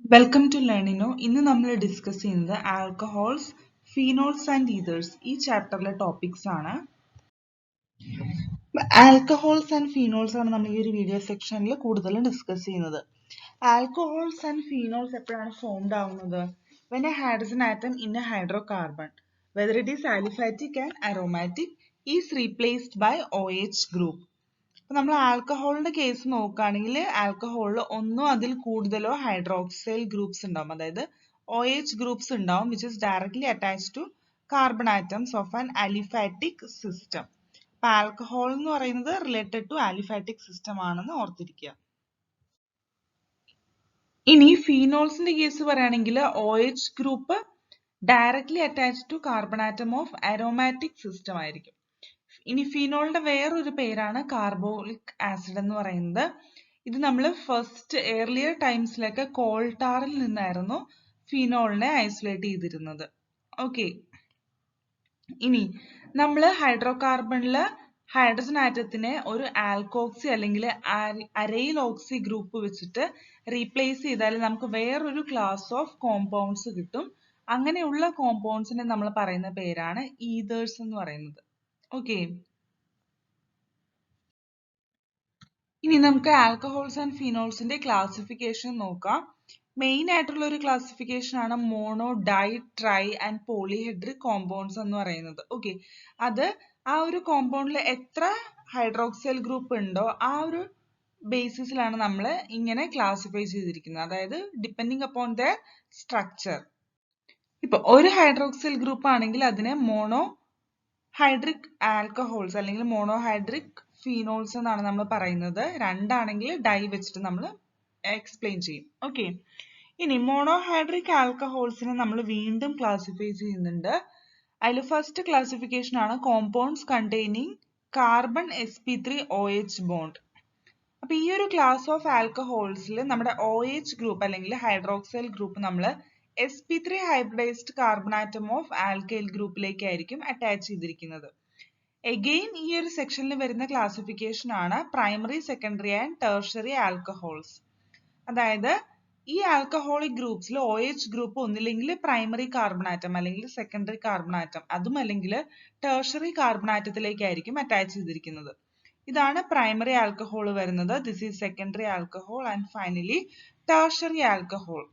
Welcome to Learnino. ഇന്ന് നമ്മൾ discuss ചെയ്യുന്നത് ആൽക്കഹോൾസ്, ഫീനോൾസ് ആൻഡ് ഈതേഴ്സ് ഈ ചാപ്റ്ററിലെ ടോപ്പിക്സ് ആണ്. ആൽക്കഹോൾസ് ആൻഡ് ഫീനോൾസ് ആണ് നമ്മൾ ഈ ഒരു വീഡിയോ സെക്ഷനിൽ കൂടുതലും ഡിസ്കസ് ചെയ്യുന്നത്. ആൽക്കഹോൾസ് ആൻഡ് ഫീനോൾസ് എപ്പോഴാണ് ഫോംഡ് ആവുന്നത്? when a hydrogen atom in a hydrocarbon, whether it is aliphatic and aromatic, is replaced by OH group. അപ്പൊ നമ്മൾ ആൽക്കഹോളിന്റെ കേസ് നോക്കുകയാണെങ്കിൽ ആൽക്കഹോളിൽ ഒന്നോ അതിൽ കൂടുതലോ ഹൈഡ്രോക്സൈൽ ഗ്രൂപ്പ്സ് ഉണ്ടാവും, അതായത് OH ഗ്രൂപ്പ്സ് ഉണ്ടാവും which is directly attached to carbon atoms of an aliphatic system. അപ്പൊ ആൽക്കഹോൾ എന്ന് പറയുന്നത് റിലേറ്റഡ് ടു ആലിഫാറ്റിക് സിസ്റ്റം ആണെന്ന് ഓർത്തിരിക്കുക. ഇനി ഫീനോൾസിന്റെ കേസ് പറയുകയാണെങ്കിൽ OH group directly attached to carbon atom of aromatic system ആയിരിക്കും. ഇനി ഫീനോളിന്റെ വേറൊരു പേരാണ് കാർബോളിക് ആസിഡ് എന്ന് പറയുന്നത്. ഇത് നമ്മൾ ഫസ്റ്റ് ഏർലിയർ ടൈംസിലൊക്കെ കോൾട്ടാറിൽ നിന്നായിരുന്നു ഫീനോളിനെ ഐസൊലേറ്റ് ചെയ്തിരുന്നത്. ഓക്കെ, ഇനി നമ്മൾ ഹൈഡ്രോകാർബണില് ഹൈഡ്രജൻ ആറ്റത്തിനെ ഒരു ആൽക്കോക്സി അല്ലെങ്കിൽ അരയിൽ ഓക്സി ഗ്രൂപ്പ് വെച്ചിട്ട് റീപ്ലേസ് ചെയ്താൽ നമുക്ക് വേറൊരു ക്ലാസ് ഓഫ് കോമ്പൗണ്ട്സ് കിട്ടും. അങ്ങനെയുള്ള കോമ്പൗണ്ട്സിനെ നമ്മൾ പറയുന്ന പേരാണ് ഈതേഴ്സ് എന്ന് പറയുന്നത്. ഓക്കെ, ഇനി നമുക്ക് ആൽക്കഹോൾസ് ആൻഡ് ഫിനോൾസിന്റെ ക്ലാസിഫിക്കേഷൻ നോക്കാം. മെയിൻ ആയിട്ടുള്ള ഒരു ക്ലാസിഫിക്കേഷൻ ആണ് mono, di, tri and polyhydric compounds എന്ന് പറയുന്നത്. ഓക്കെ, അത് ആ ഒരു കോമ്പൗണ്ടിൽ എത്ര ഹൈഡ്രോക്സൈൽ ഗ്രൂപ്പ് ഉണ്ടോ ആ ഒരു ബേസിസിലാണ് നമ്മൾ ഇങ്ങനെ ക്ലാസിഫൈ ചെയ്തിരിക്കുന്നത്, അതായത് ഡിപ്പെൻഡിങ് അപ്പോൺ ദ സ്ട്രക്ചർ. ഇപ്പൊ ഒരു ഹൈഡ്രോക്സൈൽ ഗ്രൂപ്പ് ആണെങ്കിൽ അതിനെ മോണോ ഹൈഡ്രിക് ആൽക്കഹോൾസ് അല്ലെങ്കിൽ മോണോഹൈഡ്രിക് ഫീനോൾസ് എന്നാണ് നമ്മൾ പറയുന്നത്. രണ്ടാണെങ്കിൽ ഡൈ വെച്ചിട്ട് നമ്മൾ എക്സ്പ്ലെയിൻ ചെയ്യും. ഓക്കെ, ഇനി മോണോഹൈഡ്രിക് ആൽക്കഹോൾസിനെ നമ്മൾ വീണ്ടും ക്ലാസിഫൈ ചെയ്യുന്നുണ്ട്. അതിൽ ഫസ്റ്റ് ക്ലാസിഫിക്കേഷൻ ആണ് compounds containing carbon sp3OH bond. അപ്പൊ ഈ ഒരു ക്ലാസ് ഓഫ് ആൽക്കഹോൾസിൽ നമ്മുടെ OH ഗ്രൂപ്പ് അല്ലെങ്കിൽ ഹൈഡ്രോക്സൈൽ ഗ്രൂപ്പ് നമ്മൾ sp3 hybridised carbon atom of alkyl ഗ്രൂപ്പിലേക്കായിരിക്കും അറ്റാച്ച് ചെയ്തിരിക്കുന്നത്. എഗെയിൻ ഈ ഒരു സെക്ഷനിൽ വരുന്ന ക്ലാസിഫിക്കേഷൻ ആണ് primary, secondary and tertiary alcohols. അതായത് ഈ ആൽക്കഹോളിക് ഗ്രൂപ്പ്സിൽ OH ഗ്രൂപ്പ് ഒന്നില്ലെങ്കിൽ പ്രൈമറി കാർബൺ ആറ്റം അല്ലെങ്കിൽ സെക്കൻഡറി കാർബൺ ആറ്റം, അതും അല്ലെങ്കിൽ ടെർഷ്യറി കാർബൺ ആറ്റത്തിലേക്കായിരിക്കും അറ്റാച്ച് ചെയ്തിരിക്കുന്നത്. ഇതാണ് പ്രൈമറി ആൽക്കഹോൾ വരുന്നത്. This is secondary alcohol and finally tertiary alcohol.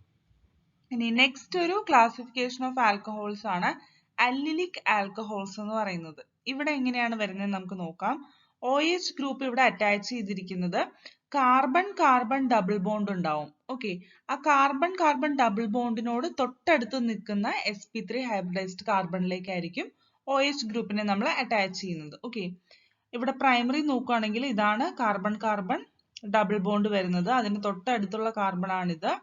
ഇനി നെക്സ്റ്റ് ഒരു ക്ലാസിഫിക്കേഷൻ ഓഫ് ആൽക്കഹോൾസ് ആണ് അല്ലിലിക് ആൽക്കഹോൾസ് എന്ന് പറയുന്നത്. ഇവിടെ എങ്ങനെയാണ് വരുന്നത് നമുക്ക് നോക്കാം. OH ഗ്രൂപ്പ് ഇവിടെ അറ്റാച്ച് ചെയ്തിരിക്കുന്നത് കാർബൺ കാർബൺ ഡബിൾ ബോണ്ട് ഉണ്ടാവും. ഓക്കെ, ആ കാർബൺ കാർബൺ ഡബിൾ ബോണ്ടിനോട് തൊട്ടടുത്ത് നിൽക്കുന്ന sp3 ഹൈബ്രിഡൈസ്ഡ് കാർബണിലേക്കായിരിക്കും OH ഗ്രൂപ്പിനെ നമ്മൾ അറ്റാച്ച് ചെയ്യുന്നത്. ഓക്കെ, ഇവിടെ പ്രൈമറി നോക്കുകയാണെങ്കിൽ ഇതാണ് കാർബൺ കാർബൺ ഡബിൾ ബോണ്ട് വരുന്നത്, അതിന് തൊട്ടടുത്തുള്ള കാർബൺ ആണിത്,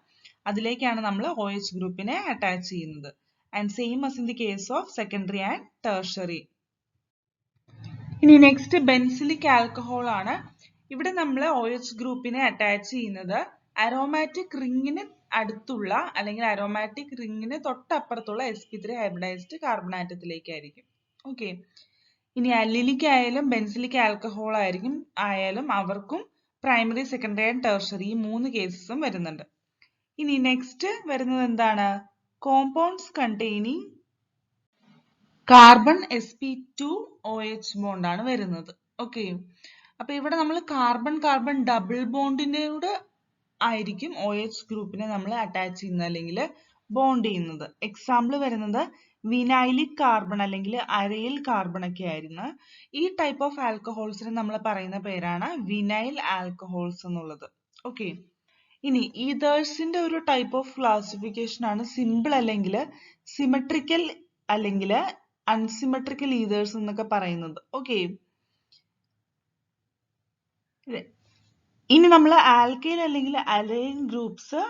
അതിലേക്കാണ് നമ്മൾ OH ഗ്രൂപ്പിനെ അറ്റാച്ച് ചെയ്യുന്നത്. And same as in the case of secondary and tertiary. ഇനി നെക്സ്റ്റ് ബെൻസിലിക് ആൽക്കഹോൾ ആണ്. ഇവിടെ നമ്മൾ OH ഗ്രൂപ്പിനെ അറ്റാച്ച് ചെയ്യുന്നത് അരോമാറ്റിക് റിങ്ങിന് അടുത്തുള്ള അല്ലെങ്കിൽ അരോമാറ്റിക് റിങ്ങിന് തൊട്ടപ്പുറത്തുള്ള sp3 ഹൈബ്രിഡൈസ്ഡ് കാർബൺ ആറ്റത്തിലേക്കായിരിക്കും. ഓക്കെ, ഇനി അല്ലിലിക് ആയാലും ബെൻസിലിക് ആൽക്കഹോൾ ആയാലും അവർക്കും പ്രൈമറി, സെക്കൻഡറി ആൻഡ് ടെർഷ്യറി ഈ മൂന്ന് കേസസും വരുന്നുണ്ട്. ഇനി നെക്സ്റ്റ് വരുന്നത് എന്താണ്? Compounds containing carbon sp2OH bond ആണ് വരുന്നത്. ഓക്കെ, അപ്പൊ ഇവിടെ നമ്മൾ കാർബൺ കാർബൺ ഡബിൾ ബോണ്ടിനോട് ആയിരിക്കും OH ഗ്രൂപ്പിനെ നമ്മൾ അറ്റാച്ച് ചെയ്യുന്നത് അല്ലെങ്കിൽ ബോണ്ട് ചെയ്യുന്നത്. എക്സാമ്പിൾ വരുന്നത് വിനൈലിക് കാർബൺ അല്ലെങ്കിൽ അരയിൽ കാർബൺ ഒക്കെ ആയിരുന്നു. ഈ ടൈപ്പ് ഓഫ് ആൽക്കഹോൾസിന് നമ്മൾ പറയുന്ന പേരാണ് വിനൈൽ ആൽക്കഹോൾസ് എന്നുള്ളത്. ഓക്കെ, ഇനി ഈതേഴ്സിന്റെ ഒരു ടൈപ്പ് ഓഫ് ക്ലാസിഫിക്കേഷൻ ആണ് സിമ്പിൾ അല്ലെങ്കിൽ സിമെട്രിക്കൽ അല്ലെങ്കിൽ അൺസിമെട്രിക്കൽ ഈതേഴ്സ് എന്നൊക്കെ പറയുന്നത്. ഓക്കെ, ഇനി നമ്മൾ ആൽക്കൈൽ അല്ലെങ്കിൽ അലൈൻ ഗ്രൂപ്പ്സ്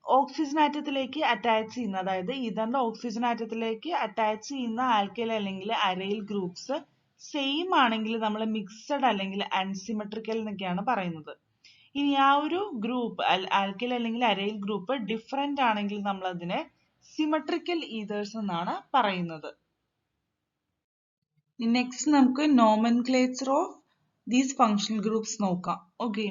ഓക്സിജൻ ആറ്റത്തിലേക്ക് അറ്റാച്ച് ചെയ്യുന്ന, അതായത് ഈതറിന്റെ ഓക്സിജൻ ആറ്റത്തിലേക്ക് അറ്റാച്ച് ചെയ്യുന്ന ആൽക്കൈൽ അല്ലെങ്കിൽ അരൈൽ ഗ്രൂപ്പ്സ് സെയിം ആണെങ്കിൽ നമ്മൾ മിക്സഡ് അല്ലെങ്കിൽ അൺസിമെട്രിക്കൽ എന്നൊക്കെയാണ് പറയുന്നത്. ഇനി ആ ഒരു ഗ്രൂപ്പ് ആൽക്കൈൽ അല്ലെങ്കിൽ അരൈൽ ഗ്രൂപ്പ് ഡിഫറെന്റ് ആണെങ്കിൽ നമ്മൾ അതിനെ സിമെട്രിക്കൽ ഈതേഴ്സ് എന്നാണ് പറയുന്നത്. നെക്സ്റ്റ് നമുക്ക് nomenclature of these functional groups നോക്കാം. ഓക്കെ,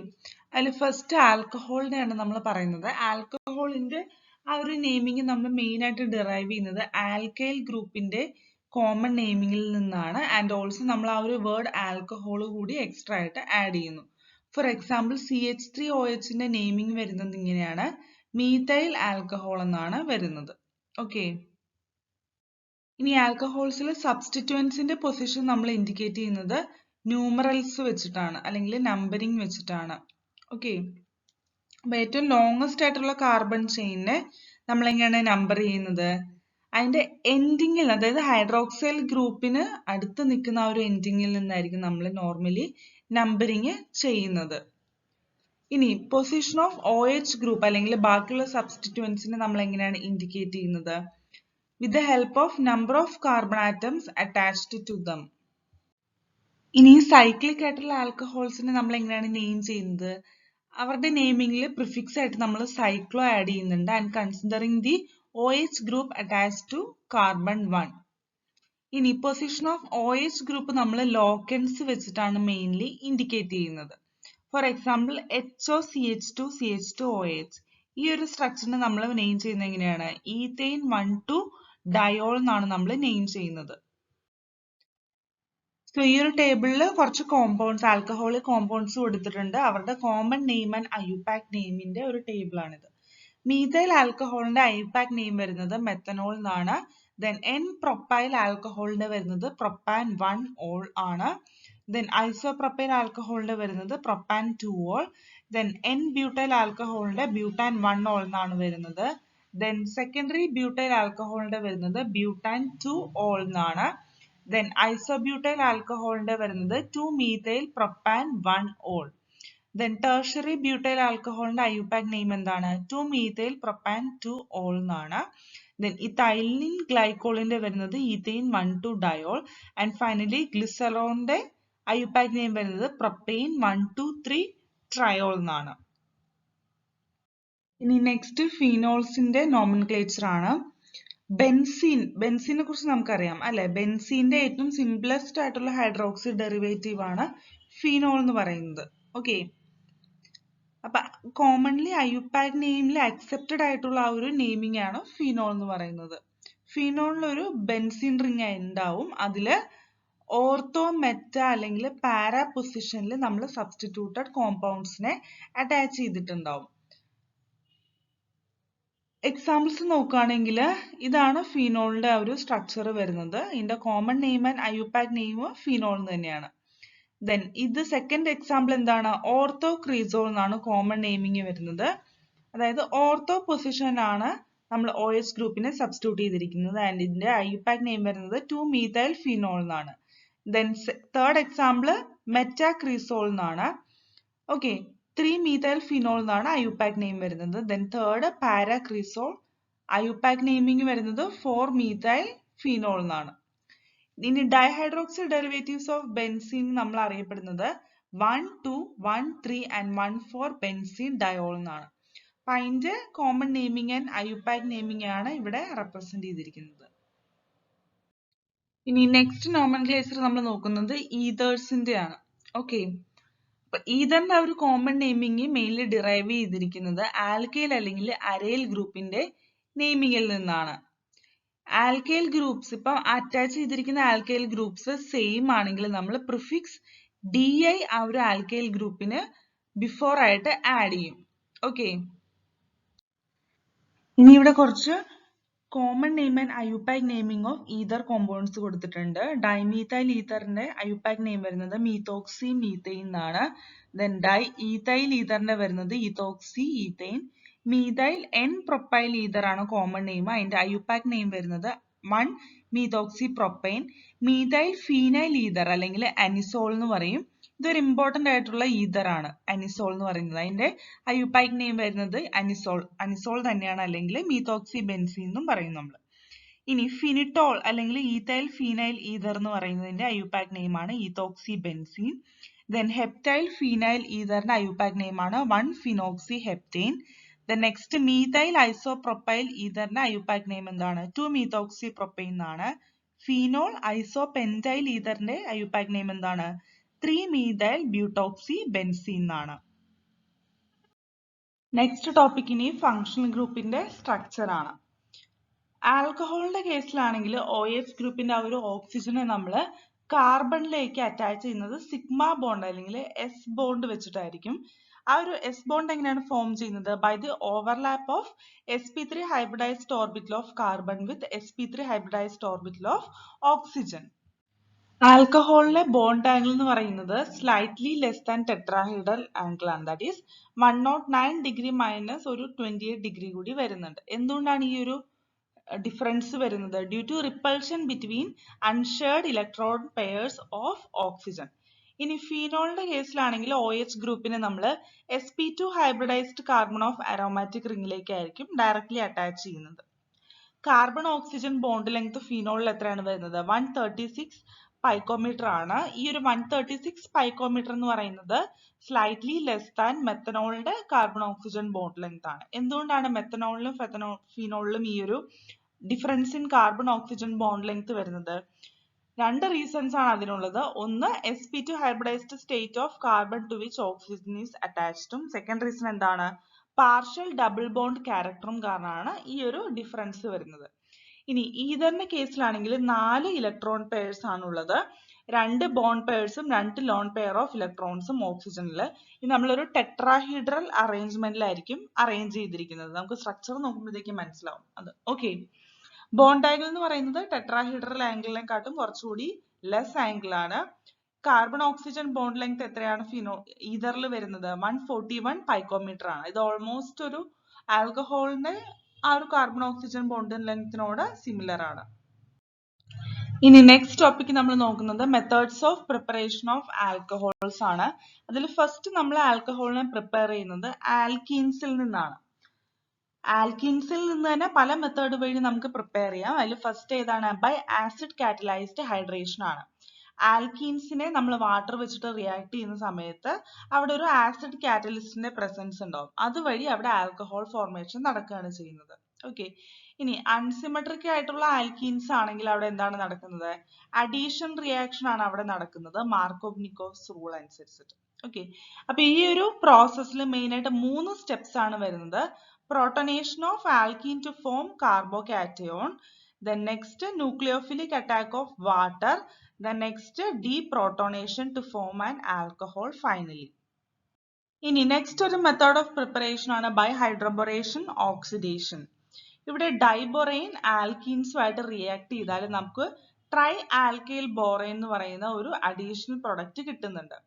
അതിൽ ഫസ്റ്റ് ആൽക്കഹോളിനെയാണ് നമ്മൾ പറയുന്നത്. ആൽക്കഹോളിന്റെ ആ ഒരു നെയിമിങ് നമ്മൾ മെയിൻ ആയിട്ട് ഡിറൈവ് ചെയ്യുന്നത് ആൽക്കൈൽ ഗ്രൂപ്പിന്റെ കോമൺ നെയിമിങ്ങിൽ നിന്നാണ്. ആൻഡ് ഓൾസോ നമ്മൾ ആ ഒരു വേർഡ് ആൽക്കഹോൾ കൂടി എക്സ്ട്രാ ആയിട്ട് ആഡ് ചെയ്യുന്നു. ഫോർ എക്സാമ്പിൾ CH3OHന്റെ നെയിമിങ് വരുന്നത് ഇങ്ങനെയാണ്, മീഥൈൽ ആൽക്കഹോൾ എന്നാണ് വരുന്നത്. ഓക്കെ, ഇനി ആൽക്കഹോൾസിൽ സബ്സ്റ്റിറ്റ്യൂവൻസിന്റെ പൊസിഷൻ നമ്മൾ ഇൻഡിക്കേറ്റ് ചെയ്യുന്നത് ന്യൂമറൽസ് വെച്ചിട്ടാണ് അല്ലെങ്കിൽ നമ്പറിംഗ് വെച്ചിട്ടാണ്. ഓക്കെ, അപ്പൊ ഏറ്റവും ലോങ്സ്റ്റ് ആയിട്ടുള്ള കാർബൺ ചെയിനിനെ നമ്മൾ എങ്ങനെയാണ് നമ്പർ ചെയ്യുന്നത്? അതിന്റെ എൻഡിങ്ങിൽ, അതായത് ഹൈഡ്രോക്സൈൽ ഗ്രൂപ്പിന് അടുത്ത് നിൽക്കുന്ന ആ ഒരു എൻഡിങ്ങിൽ നിന്നായിരിക്കും നമ്മൾ നോർമലി നമ്പറിങ് ചെയ്യുന്നത്. ഇനി പൊസിഷൻ ഓഫ് OH ഗ്രൂപ്പ് അല്ലെങ്കിൽ ബാക്കിയുള്ള സബ്സ്റ്റിറ്റ്യൂവൻസിനെ നമ്മൾ എങ്ങനെയാണ് ഇൻഡിക്കേറ്റ് ചെയ്യുന്നത്? With the help of number of carbon atoms attached to them. ഇനി സൈക്ലിക് ആയിട്ടുള്ള ആൽക്കഹോൾസിനെ നമ്മൾ എങ്ങനെയാണ് നെയിം ചെയ്യുന്നത്? അവരുടെ നെയിമിംഗിൽ പ്രിഫിക്സ് ആയിട്ട് നമ്മൾ സൈക്ലോ ആഡ് ചെയ്യുന്നുണ്ട്. And considering the OH group attached to carbon 1. ഇനി പൊസിഷൻ ഓഫ് OH ഗ്രൂപ്പ് നമ്മൾ ലോക്കൻസ് വെച്ചിട്ടാണ് മെയിൻലി ഇൻഡിക്കേറ്റ് ചെയ്യുന്നത്. For example HOCH2CH2OH. ഈ ഒരു സ്ട്രക്ചറിനെ നമ്മൾ നെയിം ചെയ്യുന്നത് എങ്ങനെയാണ്? ഈഥെയ്ൻ 1,2 ഡയോൾ എന്നാണ് നമ്മൾ നെയിം ചെയ്യുന്നത്. സോ ഈ ഒരു ടേബിളിൽ കുറച്ച് കോമ്പൗണ്ട്സ്, ആൽക്കഹോളിക് കോമ്പൗണ്ട്സ് കൊടുത്തിട്ടുണ്ട്. അവരുടെ കോമൺ നെയിം ആൻഡ് IUPAC നെയിമിന്റെ ഒരു ടേബിൾ ആണിത്. മീഥൈൽ ആൽക്കഹോളിന്റെ IUPAC നെയിം വരുന്നത് മെത്തനോൾ എന്നാണ്. ദെൻ N പ്രൊപ്പൈൽ ആൽക്കഹോളിന്റെ വരുന്നത് പ്രൊപ്പാൻ 1 ഓൾ ആണ്. ദെൻ ഐസോപ്രൊപ്പൈൽ ആൽക്കഹോളിന്റെ വരുന്നത് propan 2 ol. Then N butyl ആൽക്കഹോളിന്റെ ബ്യൂട്ടാൻ 1 ഓൾ എന്നാണ് വരുന്നത്. ദെൻ സെക്കൻഡറി ബ്യൂട്ടൈൽ ആൽക്കഹോളിന്റെ വരുന്നത് ബ്യൂട്ടാൻ 2 ഓൾ എന്നാണ്. ദെൻ ഐസോബ്യൂട്ടൈൽ ആൽക്കഹോളിന്റെ വരുന്നത് 2-methyl propan 1 ol. Then tertiary butyl ആൽക്കഹോളിന്റെ IUPAC നെയിം എന്താണ്? 2-methyl propan 2 ol എന്നാണ്. ദെൻ ഇഥൈലിൻ ഗ്ലൈക്കോളിന്റെ വരുന്നത് ഈഥെയ്ൻ 1,2 ഡയോൾ. ആൻഡ് ഫൈനലി ഗ്ലിസറോളിന്റെ IUPAC നെയിം വരുന്നത് പ്രൊപ്പെയിൻ 1,2,3 ട്രയോൾ എന്നാണ്. ഇനി നെക്സ്റ്റ് ഫീനോൾസിന്റെ നോമൻക്ലേച്ചർ ആണ്. ബെൻസീനെ കുറിച്ച് നമുക്കറിയാം അല്ലെ? ബെൻസീന്റെ ഏറ്റവും സിംപ്ലസ്റ്റ് ആയിട്ടുള്ള ഹൈഡ്രോക്സി ഡെറിവേറ്റീവ് ആണ് ഫീനോൾ എന്ന് പറയുന്നത്. ഓക്കെ, അപ്പൊ കോമൺലി IUPAC നെയിമിൽ അക്സെപ്റ്റഡ് ആയിട്ടുള്ള ആ ഒരു നെയിമിംഗ് ആണ് ഫീനോൾ എന്ന് പറയുന്നത്. ഫീനോളിൽ ഒരു ബെൻസീൻ റിംഗ് ഉണ്ടാവും. അതില് ഓർത്തോ, മെറ്റ അല്ലെങ്കിൽ പാരാ പൊസിഷനിൽ നമ്മൾ സബ്സ്റ്റിറ്റ്യൂട്ടഡ് കോമ്പൗണ്ട്സിനെ അറ്റാച്ച് ചെയ്തിട്ടുണ്ടാവും. എക്സാമ്പിൾസ് നോക്കുകയാണെങ്കിൽ ഇതാണ് ഫീനോളിന്റെ ഒരു സ്ട്രക്ചർ വരുന്നത്. ഇതിന്റെ common name and IUPAC name phenol തന്നെയാണ്. ദെൻ ഇത് സെക്കൻഡ് എക്സാമ്പിൾ എന്താണ്? ഓർത്തോ ക്രീസോൾ എന്നാണ് കോമൺ നെയിമിങ് വരുന്നത്. അതായത് ഓർത്തോ പൊസിഷനാണ് നമ്മൾ OH ഗ്രൂപ്പിനെ സബ്സ്റ്റിറ്റ്യൂട്ട് ചെയ്തിരിക്കുന്നത്. ആൻഡ് ഇതിന്റെ IUPAC നെയിം വരുന്നത് 2-methyl ഫീനോൾ എന്നാണ്. ദെൻ തേർഡ് എക്സാമ്പിൾ മെറ്റാ ക്രീസോൾ എന്നാണ്. ഓക്കെ, 3-methyl ഫിനോൾ എന്നാണ് IUPAC നെയിം വരുന്നത്. ദെൻ തേർഡ് പാരാക്രീസോൾ, IUPAC നെയിമിംഗ് വരുന്നത് 4-methyl ഫിനോൾ എന്നാണ്. ഇനി ഡൈഹൈഡ്രോക്സി ഡെറിവേറ്റീവ്സ് ഓഫ് ബെൻസീൻ നമ്മൾ അറിയപ്പെടുന്നത് 1,2, 1,3 ആൻഡ് 1,4 ബെൻസീൻ ഡയോൾ എന്നാണ്. അപ്പൊ അതിന്റെ common naming and IUPAC naming ആണ് ഇവിടെ റെപ്രസെന്റ് ചെയ്തിരിക്കുന്നത്. ഇനി നെക്സ്റ്റ് നോമൻക്ലേച്ചർ നമ്മൾ നോക്കുന്നത് ഈതേഴ്സിന്റെ ആണ്. ഓക്കെ, ഈതറിന്റെ ഒരു കോമൺ നെയിമിംഗ് മെയിൻലി ഡിറൈവ് ചെയ്തിരിക്കുന്നത് ആൽക്കൈൽ അല്ലെങ്കിൽ അരൈൽ ഗ്രൂപ്പിന്റെ നെയിമിംഗിൽ നിന്നാണ്. ആൽക്കൈൽ ഗ്രൂപ്പ്സ്, ഇപ്പം അറ്റാച്ച് ചെയ്തിരിക്കുന്ന ആൽക്കൈൽ ഗ്രൂപ്പ്സ് സെയിം ആണെങ്കിൽ നമ്മൾ പ്രിഫിക്സ് DI ആ ഒരു ആൽക്കൈൽ ഗ്രൂപ്പിന് ബിഫോർ ആയിട്ട് ആഡ് ചെയ്യും. ഓക്കെ, ഇനി ഇവിടെ കുറച്ച് common name and IUPAC naming of ether compounds കൊടുത്തിട്ടുണ്ട്. ഡൈമീഥൈൽ ഈതറിന്റെ IUPAC നെയിം വരുന്നത് മീത്തോക്സി മീതെയിൻ എന്നാണ്. ദെൻ ഡൈ ഈഥൈൽ ഈതറിന്റെ വരുന്നത് ethoxy ethane. Methyl N propyl ether ആണ് കോമൺ നെയിം. അതിന്റെ IUPAC നെയിം വരുന്നത് 1-methoxy propyne. Methyl phenyl ether അല്ലെങ്കിൽ അനിസോൾ എന്ന് പറയും. ഇതൊരു ഇമ്പോർട്ടന്റ് ആയിട്ടുള്ള ഈതർ ആണ് അനിസോൾ എന്ന് പറയുന്നത്. അതിന്റെ IUPAC നെയിം വരുന്നത് അനിസോൾ തന്നെയാണ്, അല്ലെങ്കിൽ മീത്തോക്സി ബെൻസീൻ എന്നും പറയും നമ്മൾ. ഇനി ഫിനിറ്റോൾ അല്ലെങ്കിൽ ഈഥൈൽ ഫീനൈൽ ഈതർ എന്ന് പറയുന്നതിന്റെ IUPAC നെയിം ആണ് ethoxy benzene. Then heptyl phenyl ഈതറിന്റെ IUPAC നെയിം ആണ് 1-phenoxy heptane. Then next methyl isopropyl ഈതറിന്റെ IUPAC നെയിം എന്താണ്? 2-methoxy പ്രൊപ്പൈൻ എന്നാണ്. ഫീനോൾ ഐസോപെന്റൈൽ ഈതറിന്റെ IUPAC നെയിം എന്താണ്? 3-methyl butoxy ബെൻസീൻ എന്നാണ്. നെക്സ്റ്റ് ടോപ്പിക് ഇനി ഫങ്ഷണൽ ഗ്രൂപ്പിന്റെ സ്ട്രക്ചർ ആണ്. ആൽക്കഹോളിന്റെ കേസിലാണെങ്കിൽ OH ഗ്രൂപ്പിന്റെ ആ ഒരു ഓക്സിജനെ നമ്മൾ കാർബണിലേക്ക് അറ്റാച്ച് ചെയ്യുന്നത് സിഗ്മ ബോണ്ട് അല്ലെങ്കിൽ എസ് ബോണ്ട് വെച്ചിട്ടായിരിക്കും. ആ ഒരു എസ് ബോണ്ട് എങ്ങനെയാണ് ഫോം ചെയ്യുന്നത്? By the overlap of sp3 hybridised orbital of carbon with sp3 hybridised orbital of oxygen. ആൽക്കഹോളിലെ ബോണ്ട് ആംഗിൾ എന്ന് പറയുന്നത് slightly less than tetrahedral angle ആണ്. ദാറ്റ് ഈസ് 109 ഡിഗ്രി മൈനസ് ഒരു 28 ഡിഗ്രി കൂടി വരുന്നുണ്ട്. എന്തുകൊണ്ടാണ് ഈ ഒരു ഡിഫറൻസ് വരുന്നത്? Due to repulsion between unshared electron pairs of oxygen. ഇനി ഫീനോളിന്റെ കേസിലാണെങ്കിൽ OH ഗ്രൂപ്പിനെ നമ്മൾ sp2 hybridised carbon of aromatic റിംഗിലേക്കായിരിക്കും ഡയറക്ട്ലി അറ്റാച്ച് ചെയ്യുന്നത്. കാർബൺ ഓക്സിജൻ ബോണ്ട് ലെങ്ത് ഫീനോളിൽ എത്രയാണ് വരുന്നത്? 136 പൈക്കോമീറ്റർ ആണ്. ഈ ഒരു 136 പൈക്കോമീറ്റർ എന്ന് പറയുന്നത് സ്ലൈറ്റ്ലി ലെസ് ദാൻ മെത്തനോളിന്റെ കാർബൺ ഓക്സിജൻ ബോണ്ട് ലെങ്ത് ആണ്. എന്തുകൊണ്ടാണ് മെത്തനോളിലും ഫീനോളിലും ഈ ഒരു difference in carbon oxygen bond length വരുന്നത്? രണ്ട് റീസൺസ് ആണ് അതിനുള്ളത്. ഒന്ന്, sp2 hybridised state of carbon to which oxygen is അറ്റാച്ച്ഡും. സെക്കൻഡ് റീസൺ എന്താണ്? പാർഷ്യൽ ഡബിൾ ബോണ്ട് ക്യാരക്ടറും കാരണമാണ് ഈ ഒരു ഡിഫറൻസ് വരുന്നത്. ഇനി ഈതറിന്റെ കേസിലാണെങ്കിൽ 4 ഇലക്ട്രോൺ പെയർസ് ആണുള്ളത്. 2 ബോണ്ട് പെയർസും 2 ലോൺ പെയർ ഓഫ് ഇലക്ട്രോൺസും ഓക്സിജനിൽ. ഇത് നമ്മളൊരു ടെട്രാഹീഡ്രൽ അറേഞ്ച്മെന്റിലായിരിക്കും അറേഞ്ച് ചെയ്തിരിക്കുന്നത്. നമുക്ക് സ്ട്രക്ചർ നോക്കുമ്പോഴത്തേക്കും മനസ്സിലാവും അത്. ഓക്കെ, ബോണ്ട് ആംഗിൾ എന്ന് പറയുന്നത് ടെട്രാഹീഡ്രൽ ആംഗിളിനെക്കാട്ടും കുറച്ചുകൂടി ലെസ് ആംഗിൾ ആണ്. കാർബൺ ഓക്സിജൻ ബോണ്ട് ലെങ്ത് എത്രയാണ് ഈതറിൽ വരുന്നത്? 141 പൈക്കോമീറ്റർ ആണ്. ഇത് ഓൾമോസ്റ്റ് ഒരു ആൽക്കഹോളിന്റെ ആ ഒരു കാർബൺ ഓക്സിജൻ ബോണ്ട് ലെങ്തിനോട് സിമിലർ ആണ്. ഇനി നെക്സ്റ്റ് ടോപ്പിക് നമ്മൾ നോക്കുന്നത് methods of preparation of alcohols ആണ്. അതിൽ ഫസ്റ്റ് നമ്മൾ ആൽക്കഹോളിനെ പ്രിപ്പയർ ചെയ്യുന്നത് ആൽക്കീൻസിൽ നിന്നാണ്. ആൽക്കീൻസിൽ നിന്ന് തന്നെ പല മെത്തേഡ് വഴി നമുക്ക് പ്രിപ്പയർ ചെയ്യാം. അതിൽ ഫസ്റ്റ് ഏതാണ്? ബൈ ആസിഡ് കാറ്റലൈസ്ഡ് ഹൈഡ്രേഷൻ ആണ്. ആൽക്കീൻസിനെ നമ്മൾ വാട്ടർ വെച്ചിട്ട് റിയാക്ട് ചെയ്യുന്ന സമയത്ത് അവിടെ ഒരു ആസിഡ് കാറ്റലിസ്റ്റിന്റെ പ്രസൻസ് ഉണ്ടാവും. അതുവഴി അവിടെ ആൽക്കഹോൾ ഫോർമേഷൻ നടക്കുകയാണ് ചെയ്യുന്നത്. ഓക്കെ, ഇനി അൺസിമെട്രിക് ആയിട്ടുള്ള ആൽക്കീൻസ് ആണെങ്കിൽ അവിടെ എന്താണ് നടക്കുന്നത്? അഡീഷൻ റിയാക്ഷൻ ആണ് അവിടെ നടക്കുന്നത്, മാർക്കോവ്-നിക്കോവ്സ് റൂൾ അനുസരിച്ചിട്ട്. ഓക്കെ, അപ്പൊ ഈ ഒരു പ്രോസസ്സിൽ മെയിൻ ആയിട്ട് 3 സ്റ്റെപ്സ് ആണ് വരുന്നത്. protonation of alkene to form carbocation, then next nucleophilic attack of water, then next deprotonation to form an alcohol finally. ഇനി നെക്സ്റ്റ് ഒരു മെത്തേഡ് ഓഫ് പ്രിപ്പറേഷൻ ആണ് ബൈ ഹൈഡ്രോബറേഷൻ ഓക്സിഡേഷൻ. ഇവിടെ ഡൈബൊറൈൻ ആൽക്കീൻസുമായിട്ട് റിയാക്ട് ചെയ്താൽ നമുക്ക് ട്രൈ ആൽക്കൈൽ ബോറൈൻ എന്ന് പറയുന്ന ഒരു അഡീഷണൽ പ്രൊഡക്റ്റ് കിട്ടുന്നുണ്ട്.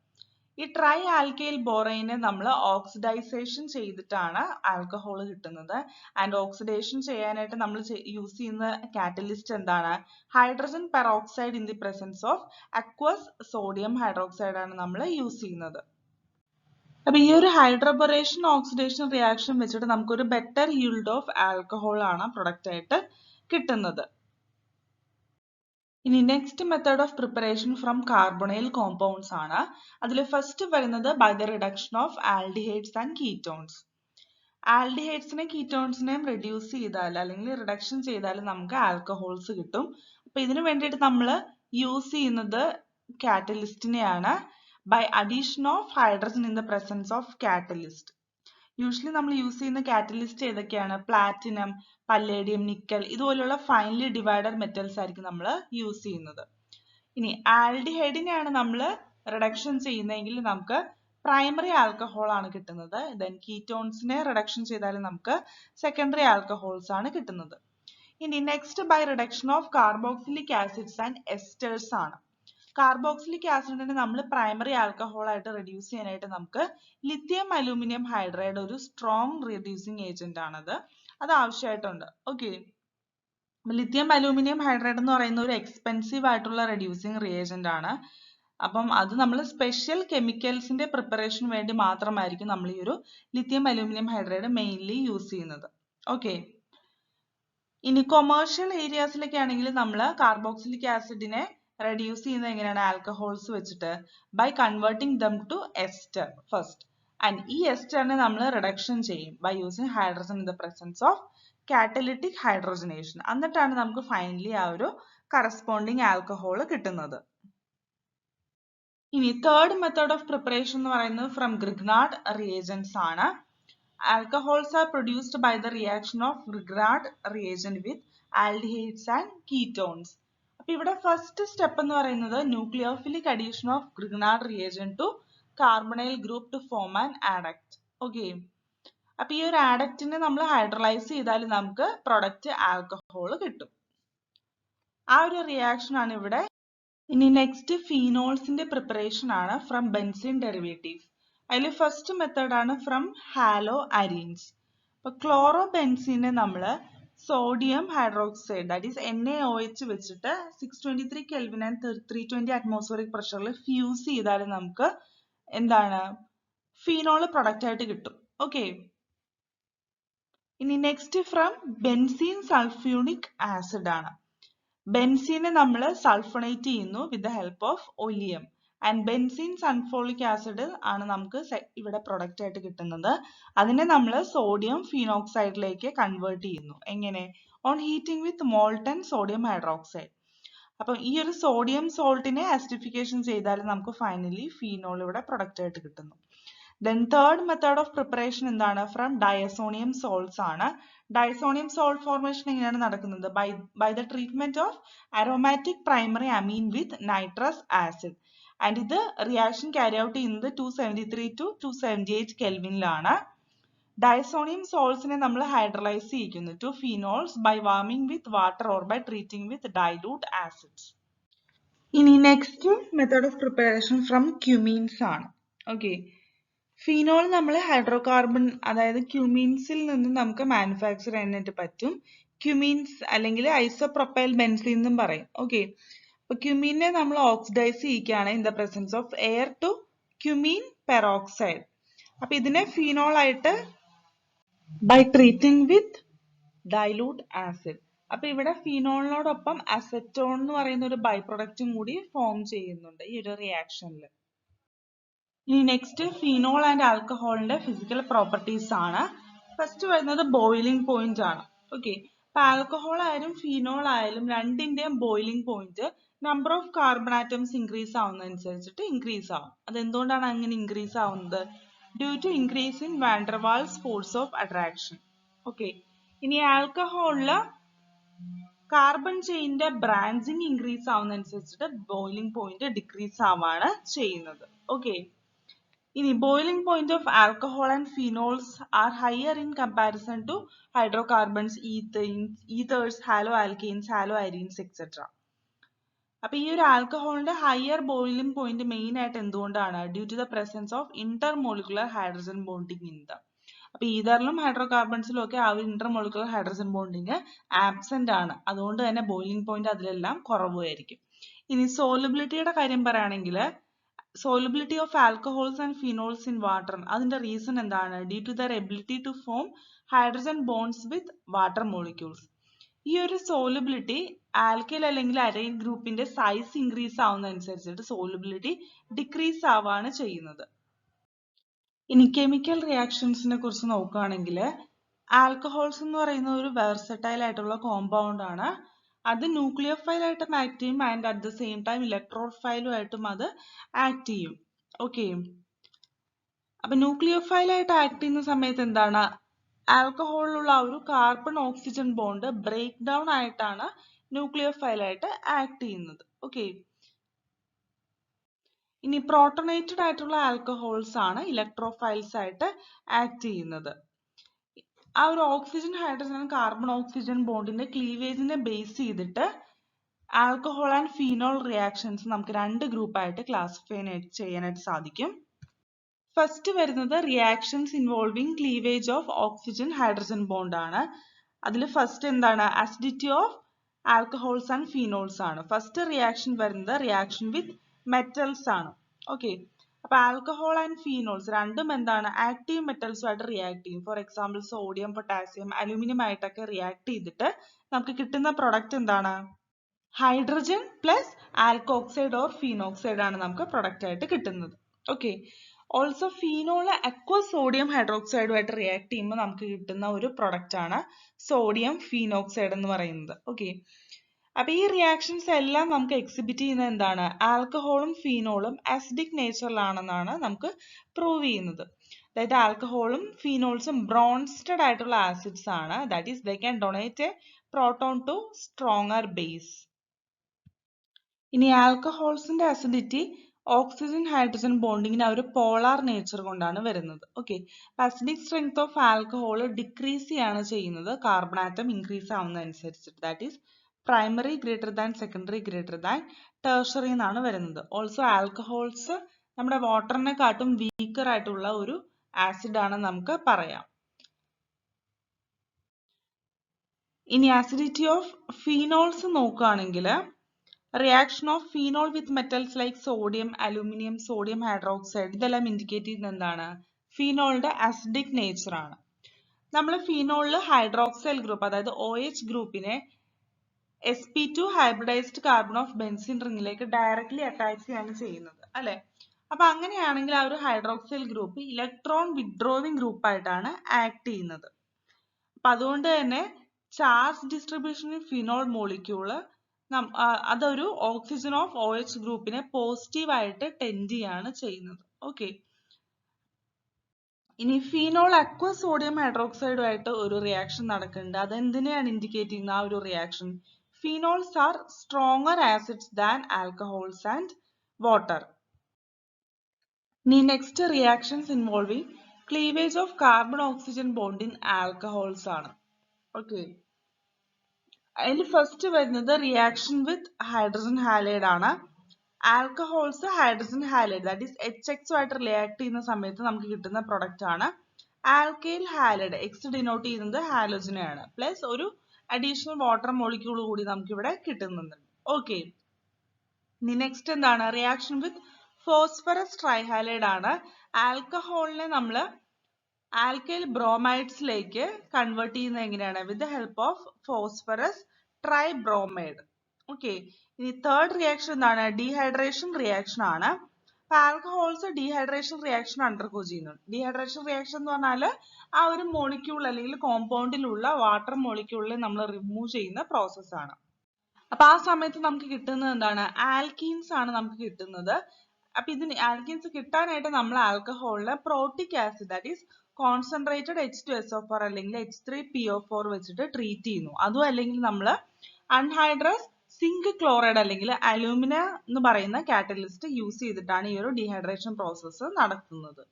ഈ ട്രൈ ആൽക്കൈൽ ബോറൈനെ നമ്മൾ ഓക്സിഡൈസേഷൻ ചെയ്തിട്ടാണ് ആൽക്കഹോൾ കിട്ടുന്നത്. ആൻഡ് ഓക്സിഡേഷൻ ചെയ്യാനായിട്ട് നമ്മൾ യൂസ് ചെയ്യുന്ന കാറ്റലിസ്റ്റ് എന്താണ്? Hydrogen peroxide in the presence of aqueous sodium hydroxide ആണ് നമ്മൾ യൂസ് ചെയ്യുന്നത്. അപ്പൊ ഈ ഒരു ഹൈഡ്രോബറേഷൻ ഓക്സിഡേഷൻ റിയാക്ഷൻ വെച്ചിട്ട് നമുക്കൊരു ബെറ്റർ yield ഓഫ് ആൽക്കഹോൾ ആണ് പ്രൊഡക്റ്റ് ആയിട്ട് കിട്ടുന്നത്. ഇനി next method of preparation from carbonyl compounds ആണ്. അതിൽ ഫസ്റ്റ് വരുന്നത് by the reduction of aldehydes and ketones. ആൽഡിഹൈഡ്സിനെ കീറ്റോൺസിനെയും റെഡ്യൂസ് ചെയ്താൽ അല്ലെങ്കിൽ റിഡക്ഷൻ ചെയ്താൽ നമുക്ക് ആൽക്കഹോൾസ് കിട്ടും. അപ്പൊ ഇതിനു വേണ്ടിയിട്ട് നമ്മൾ യൂസ് ചെയ്യുന്നത് കാറ്റലിസ്റ്റിനെയാണ്. By addition of hydrogen in the presence of catalyst. Usually നമ്മൾ യൂസ് ചെയ്യുന്ന കാറ്റലിസ്റ്റ് ഏതൊക്കെയാണ്? പ്ലാറ്റിനം, പല്ലേഡിയം, നിക്കൽ ഇതുപോലുള്ള ഫൈനലി ഡിവൈഡഡ് മെറ്റൽസ് ആയിരിക്കും നമ്മൾ യൂസ് ചെയ്യുന്നത്. ഇനി ആൽഡിഹൈഡിനെയാണ് നമ്മൾ റിഡക്ഷൻ ചെയ്യുന്നതെങ്കിൽ നമുക്ക് പ്രൈമറി ആൽക്കഹോൾ ആണ് കിട്ടുന്നത്. ദെൻ കീറ്റോൺസിനെ റിഡക്ഷൻ ചെയ്താൽ നമുക്ക് സെക്കൻഡറി ആൽക്കഹോൾസ് ആണ് കിട്ടുന്നത്. ഇനി next by reduction of carboxylic acids and esters ആണ്. കാർബോക്സിലിക് ആസിഡിനെ നമ്മൾ പ്രൈമറി ആൽക്കഹോൾ ആയിട്ട് റെഡ്യൂസ് ചെയ്യാനായിട്ട് നമുക്ക് ലിഥിയം അലൂമിനിയം ഹൈഡ്രൈഡ് ഒരു സ്ട്രോങ് റെഡ്യൂസിങ് ഏജന്റ് ആണത്. അത് ആവശ്യമായിട്ടുണ്ട്. ഓക്കെ, ലിഥിയം അലൂമിനിയം ഹൈഡ്രൈഡ് എന്ന് പറയുന്ന ഒരു എക്സ്പെൻസീവ് ആയിട്ടുള്ള റെഡ്യൂസിങ് റിയേജന്റ് ആണ്. അപ്പം അത് നമ്മൾ സ്പെഷ്യൽ കെമിക്കൽസിന്റെ പ്രിപ്പറേഷന് വേണ്ടി മാത്രമായിരിക്കും നമ്മൾ ഈ ഒരു lithium aluminium hydride mainly use ചെയ്യുന്നത്. ഓക്കെ, ഇനി കൊമേഴ്ഷ്യൽ ഏരിയാസിലൊക്കെ ആണെങ്കിൽ നമ്മൾ കാർബോക്സിലിക് ആസിഡിനെ റെഡ്യൂസ് ചെയ്യുന്നത് എങ്ങനെയാണ്? ആൽക്കഹോൾസ് വെച്ചിട്ട് by converting them to ester first. And ഈ എസ്റ്ററിനെ നമ്മൾ റിഡക്ഷൻ ചെയ്യും by using hydrogen in the presence of catalytic hydrogenation. എന്നിട്ടാണ് നമുക്ക് ഫൈനലി ആ ഒരു കറസ്പോണ്ടിങ് ആൽക്കഹോൾ കിട്ടുന്നത്. ഇനി തേർഡ് മെത്തേഡ് ഓഫ് പ്രിപ്പറേഷൻ എന്ന് പറയുന്നത് ഫ്രം ഗ്രിഗ്നാർഡ് റിയേജൻസ് ആണ്. Alcohols are produced by the reaction of Grignard reagent with aldehydes and ketones. അപ്പോൾ ഇവിടെ ഫസ്റ്റ് സ്റ്റെപ്പ് എന്ന് പറയുന്നത് nucleophilic addition of Grignard reagent to carbonyl group to form an adduct. Okay, അപ്പൊ ഈ ഒരു ആഡക്റ്റിനെ നമ്മൾ hydrolyse ചെയ്താൽ നമുക്ക് പ്രൊഡക്റ്റ് ആൽക്കഹോൾ കിട്ടും. ആ ഒരു റിയാക്ഷൻ ആണ് ഇവിടെ. ഇനി നെക്സ്റ്റ് ഫീനോൾസിന്റെ പ്രിപ്പറേഷൻ ആണ് ഫ്രം ബെൻസീൻ ഡെറിവേറ്റീവ്സ്. അതിൽ ഫസ്റ്റ് മെത്തേഡ് ആണ് ഫ്രം ഹാലോ അരീൻസ്. അപ്പൊ ക്ലോറോ ബെൻസീനെ നമ്മൾ sodium hydroxide that is NaOH വെച്ചിട്ട് 623 കെൽവിൻ ആൻഡ് 320 അറ്റ്മോസ്ഫിയറിക് പ്രഷറിൽ ഫ്യൂസ് ചെയ്താൽ നമുക്ക് എന്താണ് ഫീനോൾ പ്രൊഡക്റ്റ് ആയിട്ട് കിട്ടും. ഓക്കെ, ഇനി next from benzene sulphonic acid ആണ്. ബെൻസീനെ നമ്മൾ സൾഫണേറ്റ് ചെയ്യുന്നു with the help of oleum and benzene sulphonic acid ആണ് നമുക്ക് ഇവിടെ പ്രൊഡക്റ്റ് ആയിട്ട് കിട്ടുന്നത്. അതിനെ നമ്മൾ സോഡിയം ഫീനോക്സൈഡിലേക്ക് കൺവേർട്ട് ചെയ്യുന്നു. എങ്ങനെ? On heating with molten sodium hydroxide. അപ്പം ഈ ഒരു സോഡിയം സോൾട്ടിനെ ആസിഡിഫിക്കേഷൻ ചെയ്താൽ നമുക്ക് ഫൈനലി ഫീനോൾ ഇവിടെ പ്രൊഡക്റ്റ് ആയിട്ട് കിട്ടുന്നു. Then third method of preparation എന്താണ്? ഫ്രം ഡയസോണിയം സോൾട്ട്സ് ആണ്. ഡയസോണിയം സോൾട്ട് ഫോർമേഷൻ എങ്ങനെയാണ് നടക്കുന്നത്? By the treatment of aromatic primary amine with nitrous acid. And ഇത് റിയാക്ഷൻ ക്യാരി ഔട്ട് ചെയ്യുന്നത് 273 to 278 കെൽവിനിലാണ്. ഡയസോണിയം സോൾട്ട്സിനെ നമ്മൾ ഹൈഡ്രലൈസ് ചെയ്യിക്കുന്നു to phenols by warming with water or by treating with dilute acids. ഇനി next method of preparation from cumenes ആണ്. Okay, phenol നമ്മൾ hydrocarbon അതായത് ക്യുമീൻസിൽ നിന്ന് നമുക്ക് മാനുഫാക്ചർ ചെയ്യാനായിട്ട് പറ്റും. ക്യുമീൻസ് അല്ലെങ്കിൽ ഐസോപ്രൊപ്പൈൽ ബെൻസീൻ എന്നും പറയും. ഓക്കെ, അപ്പൊ ക്യുമീനെ നമ്മൾ ഓക്സിഡൈസ് ചെയ്യിക്കുകയാണ് in the presence of air to cumene peroxide. അപ്പൊ ഇതിനെ ഫീനോൾ ആയിട്ട് by treating with dilute acid. അപ്പൊ ഇവിടെ ഫീനോളിനോടൊപ്പം അസറ്റോൺ എന്ന് പറയുന്ന ഒരു ബൈ പ്രൊഡക്റ്റും കൂടി ഫോം ചെയ്യുന്നുണ്ട് ഈ ഒരു റിയാക്ഷനിൽ. ഇനി നെക്സ്റ്റ് ഫീനോൾ ആൻഡ് ആൽക്കഹോളിന്റെ ഫിസിക്കൽ പ്രോപ്പർട്ടീസ് ആണ്. ഫസ്റ്റ് വരുന്നത് ബോയിലിംഗ് പോയിന്റ് ആണ്. ഓക്കെ, അപ്പൊ ആൽക്കഹോൾ ആയാലും ഫീനോൾ ആയാലും രണ്ടിന്റെയും boiling point number of carbon atoms increase ആവുന്നതനുസരിച്ചിട്ട് ഇൻക്രീസ് ആവും. അതെന്തുകൊണ്ടാണ് അങ്ങനെ ഇൻക്രീസ് ആവുന്നത്? Due to increase in van der Waals force of attraction. Okay, ഇനി ആൽക്കഹോളില് കാർബൺ ചെയിന്റെ ബ്രാഞ്ചിങ് ഇൻക്രീസ് ആവുന്നതനുസരിച്ചിട്ട് ബോയിലിംഗ് പോയിന്റ് ഡിക്രീസ് ആവാണ് ചെയ്യുന്നത്. ഓക്കെ, ഇനി boiling point of alcohol and phenols are higher in comparison to hydrocarbons, ethers, haloalkanes, haloarenes, etc. അപ്പൊ ഈ ഒരു ആൽക്കഹോളിന്റെ ഹയർ ബോയിലിംഗ് പോയിന്റ് മെയിൻ ആയിട്ട് എന്തുകൊണ്ടാണ്? Due to the presence of intermolecular hydrogen bonding in the. അപ്പൊ ഈതറിലും ഹൈഡ്രോകാർബൺസിലും ഒക്കെ ആ ഒരു ഇന്റർമോളിക്കുലർ ഹൈഡ്രജൻ ബോണ്ടിങ് ആബ്സെന്റ് ആണ്. അതുകൊണ്ട് തന്നെ ബോയിലിംഗ് പോയിന്റ് അതിലെല്ലാം കുറവായിരിക്കും. ഇനി സോലബിലിറ്റിയുടെ കാര്യം പറയുകയാണെങ്കിൽ solubility of alcohols and phenols in water, അതിന്റെ റീസൺ എന്താണ്? Due to their ability to form hydrogen bonds with water molecules. ഈ ഒരു സോലബിലിറ്റി ആൽക്കൈൽ അല്ലെങ്കിൽ അരൈൻ ഗ്രൂപ്പിന്റെ സൈസ് ഇൻക്രീസ് ആവുന്നതനുസരിച്ചിട്ട് സോലബിലിറ്റി ഡിക്രീസ് ആവാണ് ചെയ്യുന്നത്. ഇനി കെമിക്കൽ റിയാക്ഷൻസിനെ കുറിച്ച് നോക്കുകയാണെങ്കിൽ ആൽക്കഹോൾസ് എന്ന് പറയുന്ന ഒരു വെർസറ്റൈൽ ആയിട്ടുള്ള കോമ്പൗണ്ട് ആണ്. അത് ന്യൂക്ലിയോഫൈൽ ആയിട്ടും ആക്ട് ചെയ്യും and at the same time ഇലക്ട്രോഫൈലും ആയിട്ടും അത് ആക്ട് ചെയ്യും. ഓക്കെ, അപ്പൊ ന്യൂക്ലിയോഫൈൽ ആയിട്ട് ആക്ട് ചെയ്യുന്ന സമയത്ത് എന്താണ്? ആൽക്കഹോളിലുള്ള ആ ഒരു carbon oxygen bond break down ആയിട്ടാണ് ന്യൂക്ലിയോഫൈൽ ആയിട്ട് ആക്ട് ചെയ്യുന്നത്. ഓക്കെ, ഇനി പ്രോട്ടോണേറ്റഡ് ആയിട്ടുള്ള ആൽക്കഹോൾസ് ആണ് ഇലക്ട്രോഫൈൽസ് ആയിട്ട് ആക്ട് ചെയ്യുന്നത്. ആ ഒരു ഓക്സിജൻ ഹൈഡ്രജൻ കാർബൺ ഓക്സിജൻ ബോണ്ടിന്റെ ക്ലീവേജിനെ ബേസ് ചെയ്തിട്ട് ആൽക്കഹോൾ ആൻഡ് ഫീനോൾ റിയാക്ഷൻസ് നമുക്ക് രണ്ട് ഗ്രൂപ്പായിട്ട് ക്ലാസിഫൈ ചെയ്യാനായിട്ട് സാധിക്കും. ഫസ്റ്റ് വരുന്നത് reactions involving cleavage of oxygen hydrogen bond ആണ്. അതിൽ ഫസ്റ്റ് എന്താണ്? Acidity of alcohols and phenols ആണ്. ഫസ്റ്റ് റിയാക്ഷൻ വരുന്നത് റിയാക്ഷൻ വിത്ത് മെറ്റൽസ് ആണ്. ഓക്കെ, അപ്പൊ ആൽക്കഹോൾ ആൻഡ് ഫീനോൾസ് രണ്ടും എന്താണ്? ആക്റ്റീവ് മെറ്റൽസുമായിട്ട് റിയാക്ട് ചെയ്യും. For example sodium, potassium, aluminium ആയിട്ടൊക്കെ റിയാക്ട് ചെയ്തിട്ട് നമുക്ക് കിട്ടുന്ന പ്രൊഡക്റ്റ് എന്താണ്? Hydrogen plus alkoxide or phenoxide ആണ് നമുക്ക് പ്രൊഡക്റ്റ് ആയിട്ട് കിട്ടുന്നത്. Okay, also phenol aqueous sodium ഹൈഡ്രോക്സൈഡുമായിട്ട് റിയാക്ട് ചെയ്യുമ്പോൾ നമുക്ക് കിട്ടുന്ന ഒരു പ്രൊഡക്റ്റ് ആണ് സോഡിയം ഫീനോക്സൈഡ് എന്ന് പറയുന്നത്. ഓക്കെ, അപ്പൊ ഈ റിയാക്ഷൻസ് എല്ലാം നമുക്ക് എക്സിബിറ്റ് ചെയ്യുന്നത് എന്താണ്? ആൽക്കഹോളും ഫീനോളും ആസിഡിക് നേച്ചറിലാണെന്നാണ് നമുക്ക് പ്രൂവ് ചെയ്യുന്നത്. അതായത് ആൽക്കഹോളും ഫീനോൾസും ബ്രോൺസ്റ്റഡ് ആയിട്ടുള്ള ആസിഡ്സ് ആണ്. That is they can donate a proton to stronger base. ഇനി ആൽക്കഹോൾസിന്റെ അസിഡിറ്റി ഓക്സിജൻ ഹൈഡ്രജൻ ബോണ്ടിങ്ങിന് ഒരു പോളാർ നേച്ചർ കൊണ്ടാണ് വരുന്നത്. Okay, acidic strength of alcohol decrease ചെയ്യാണ് ചെയ്യുന്നത് കാർബൺ ആറ്റം ഇൻക്രീസ് ആവുന്നതനുസരിച്ചിട്ട്. That is primary greater than secondary greater than tertiary എന്നാണ് വരുന്നത്. ഓൾസോ ആൽക്കഹോൾസ് നമ്മുടെ വാട്ടറിനെക്കാട്ടും വീക്കർ ആയിട്ടുള്ള ഒരു ആസിഡ് ആണെന്ന് നമുക്ക് പറയാം. ഇനി അസിഡിറ്റി ഓഫ് ഫീനോൾസ് നോക്കുകയാണെങ്കിൽ reaction of phenol with metals like sodium, aluminium, sodium hydroxide ഇതെല്ലാം ഇൻഡിക്കേറ്റ് ചെയ്യുന്നത് എന്താണ്? ഫീനോളിന്റെ അസിഡിക് നേച്ചർ ആണ്. നമ്മൾ ഫീനോളിൽ ഹൈഡ്രോക്സൈൽ ഗ്രൂപ്പ് അതായത് OH ഗ്രൂപ്പിനെ sp2 hybridised carbon of benzene റിംഗിലേക്ക് ഡയറക്ട്ലി അറ്റാച്ച് ചെയ്യാണ് ചെയ്യുന്നത് അല്ലെ. അപ്പൊ അങ്ങനെയാണെങ്കിൽ ആ ഒരു hydroxyl group electron withdrawing group ആയിട്ടാണ് ആക്ട് ചെയ്യുന്നത്. അപ്പൊ അതുകൊണ്ട് തന്നെ charge distribution in phenol molecule അതൊരു ഓക്സിജൻ ഓഫ് OH ഗ്രൂപ്പിനെ പോസിറ്റീവ് ആയിട്ട് ടെൻഡ് ചെയ്യാണ് ചെയ്യുന്നത്. ഓക്കെ, ഇനി ഫീനോൾ അക്വ സോഡിയം ഹൈഡ്രോക്സൈഡുമായിട്ട് ഒരു റിയാക്ഷൻ നടക്കുന്നുണ്ട്. അതെന്തിനെയാണ് ഇൻഡിക്കേറ്റ് ചെയ്യുന്ന ആ ഒരു reaction? Phenols are stronger acids than alcohols and water. ഇനി next reactions involving cleavage of carbon oxygen bond in alcohols ആണ്. ഓക്കെ, അതിൽ ഫസ്റ്റ് വരുന്നത് റിയാക്ഷൻ വിത്ത് ഹൈഡ്രജൻ ഹാലൈഡ് ആണ്. Alcohols hydrogen halide that is HX ആയിട്ട് react ചെയ്യുന്ന സമയത്ത് നമുക്ക് കിട്ടുന്ന പ്രൊഡക്റ്റ് ആണ് ആൽക്കൈൽ ഹാലൈഡ്. എക്സ് ഡിനോട്ട് ചെയ്യുന്നത് ഹാലോജനെയാണ്. പ്ലസ് ഒരു അഡീഷണൽ വാട്ടർ മോളിക്യൂൾ കൂടി നമുക്ക് ഇവിടെ കിട്ടുന്നുണ്ട്. ഓക്കെ, ഇനി നെക്സ്റ്റ് എന്താണ്? റിയാക്ഷൻ വിത്ത് ഫോസ്ഫറസ് ട്രൈഹാലൈഡ് ആണ്. ആൽക്കഹോളിനെ നമ്മൾ ആൽക്കൈൽ ബ്രോമൈഡ്സിലേക്ക് കൺവേർട്ട് ചെയ്യുന്നത് എങ്ങനെയാണ്? With the help of phosphorus tribromide. Okay, ഇനി തേർഡ് റിയാക്ഷൻ എന്താണ്? ഡീഹൈഡ്രേഷൻ റിയാക്ഷൻ ആണ്. ആൽക്കഹോൾസ് ഡീഹൈഡ്രേഷൻ റിയാക്ഷൻ അണ്ടർഗോ ചെയ്യുന്നു. ഡീഹൈഡ്രേഷൻ റിയാക്ഷൻ എന്ന് പറഞ്ഞാൽ ആ ഒരു മോളിക്യൂൾ അല്ലെങ്കിൽ കോമ്പൗണ്ടിലുള്ള വാട്ടർ മോളിക്യൂളിനെ നമ്മൾ റിമൂവ് ചെയ്യുന്ന പ്രോസസ് ആണ്. അപ്പൊ ആ സമയത്ത് നമുക്ക് കിട്ടുന്നത് എന്താണ്? ആൽക്കീൻസ് ആണ് നമുക്ക് കിട്ടുന്നത്. അപ്പൊ ഇതിന് ആൽക്കീൻസ് കിട്ടാനായിട്ട് നമ്മൾ ആൽക്കഹോളിനെ protic acid that is concentrated H2SO4 അല്ലെങ്കിൽ H3PO4 വെച്ചിട്ട് ട്രീറ്റ് ചെയ്യുന്നു. അതും അല്ലെങ്കിൽ നമ്മൾ അൺഹൈഡ്രസ് സിങ്ക് ക്ലോറൈഡ് അല്ലെങ്കിൽ അലൂമിന എന്ന് പറയുന്ന കാറ്റലിസ്റ്റ് യൂസ് ചെയ്തിട്ടാണ് ഈ ഒരു ഡീഹൈഡ്രേഷൻ പ്രോസസ്സ് നടത്തുന്നത്.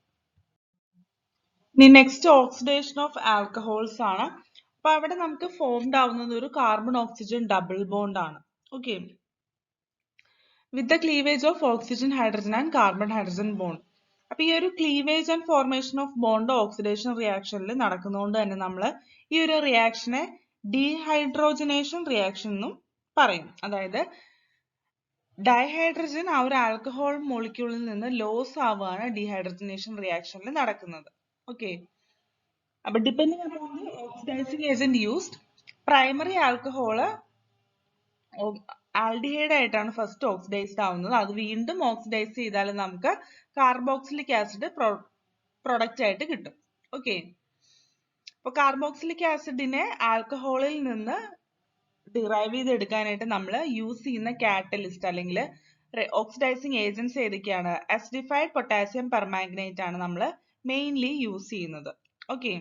ഇനി നെക്സ്റ്റ് ഓക്സിഡേഷൻ ഓഫ് ആൽക്കഹോൾസ് ആണ്. അപ്പൊ അവിടെ നമുക്ക് ഫോംഡ് ആവുന്നത് ഒരു കാർബൺ ഓക്സിജൻ ഡബിൾ ബോണ്ട് ആണ്. Okay, with the cleavage of oxygen hydrogen and carbon hydrogen bond. അപ്പൊ ഈ ഒരു cleavage and formation of bond oxidation റിയാക്ഷനിൽ നടക്കുന്നതുകൊണ്ട് തന്നെ നമ്മൾ ഈ ഒരു റിയാക്ഷനെ ഡീഹൈഡ്രോജനേഷൻ റിയാക്ഷൻ എന്നും പറയും. അതായത് ഡൈഹൈഡ്രജൻ ആ ഒരു ആൽക്കഹോൾ മോളിക്യൂളിൽ നിന്ന് ലോസ് ആവുകയാണ് ഡീഹൈഡ്രജനേഷൻ റിയാക്ഷനിൽ നടക്കുന്നത്. ഓക്കെ, അപ്പൊ depending upon the oxidising agent used primary alcohol aldehyde ആയിട്ടാണ് ഫസ്റ്റ് ഓക്സിഡൈസ്ഡ് ആവുന്നത്. അത് വീണ്ടും ഓക്സിഡൈസ് ചെയ്താൽ നമുക്ക് കാർബോക്സിലിക് ആസിഡ് പ്രൊഡക്റ്റ് ആയിട്ട് കിട്ടും. ഓക്കെ, അപ്പൊ കാർബോക്സിലിക് ആസിഡിനെ ആൽക്കഹോളിൽ നിന്ന് ഡിറൈവ് ചെയ്തെടുക്കാനായിട്ട് നമ്മൾ യൂസ് ചെയ്യുന്ന കാറ്റലിസ്റ്റ് അല്ലെങ്കിൽ ഓക്സിഡൈസിങ് ഏജൻസ് ഏതൊക്കെയാണ്? അസിഡിഫൈഡ് പൊട്ടാസ്യം പെർമാംഗനേറ്റ് ആണ് നമ്മൾ മെയിൻലി യൂസ് ചെയ്യുന്നത്. ഓക്കെ,